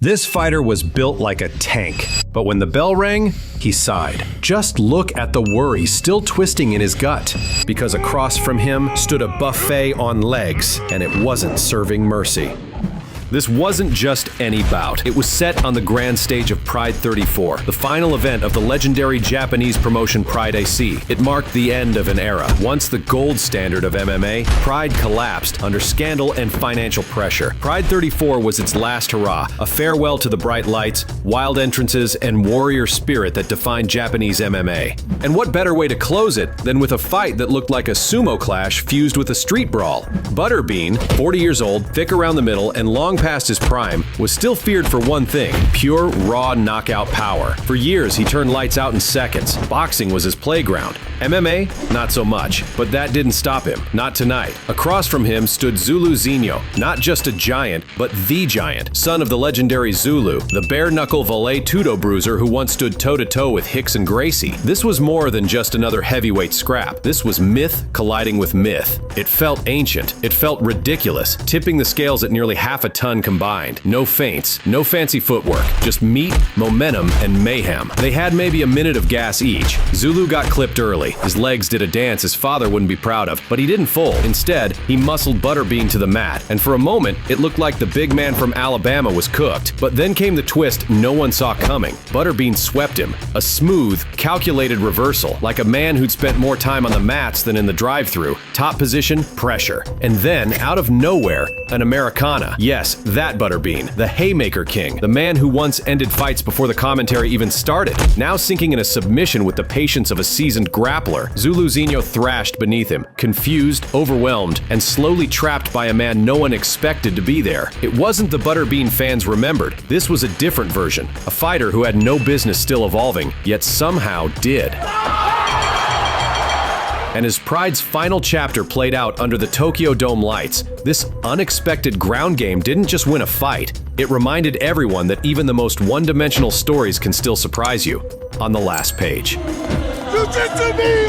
This fighter was built like a tank, but when the bell rang, he sighed. Just look at the worry still twisting in his gut, because across from him stood a buffet on legs, and it wasn't serving mercy. This wasn't just any bout. It was set on the grand stage of Pride 34, the final event of the legendary Japanese promotion Pride AC. It marked the end of an era. Once the gold standard of MMA, Pride collapsed under scandal and financial pressure. Pride 34 was its last hurrah, a farewell to the bright lights, wild entrances, and warrior spirit that defined Japanese MMA. And what better way to close it than with a fight that looked like a sumo clash fused with a street brawl? Butterbean, 40 years old, thick around the middle, and long past his prime, was still feared for one thing: pure, raw knockout power. For years, he turned lights out in seconds. Boxing was his playground. MMA? Not so much. But that didn't stop him. Not tonight. Across from him stood Zulu Zinho, not just a giant, but the giant, son of the legendary Zulu, the bare-knuckle valet tudo bruiser who once stood toe-to-toe with Rickson Gracie. This was more than just another heavyweight scrap. This was myth colliding with myth. It felt ancient. It felt ridiculous, tipping the scales at nearly half a ton combined. No feints, no fancy footwork, just meat, momentum, and mayhem. They had maybe a minute of gas each. Zulu got clipped early. His legs did a dance his father wouldn't be proud of, but he didn't fold. Instead, he muscled Butterbean to the mat, and for a moment, it looked like the big man from Alabama was cooked. But then came the twist no one saw coming. Butterbean swept him. A smooth, calculated reversal, like a man who'd spent more time on the mats than in the drive-thru. Top position, pressure. And then, out of nowhere, an Americana. Yes, that Butterbean, the Haymaker King, the man who once ended fights before the commentary even started. Now sinking in a submission with the patience of a seasoned grappler, Zulu Zinho thrashed beneath him, confused, overwhelmed, and slowly trapped by a man no one expected to be there. It wasn't the Butterbean fans remembered. This was a different version, a fighter who had no business still evolving, yet somehow did. And as Pride's final chapter played out under the Tokyo Dome lights, this unexpected ground game didn't just win a fight. It reminded everyone that even the most one-dimensional stories can still surprise you on the last page. Jiu-Jitsu me!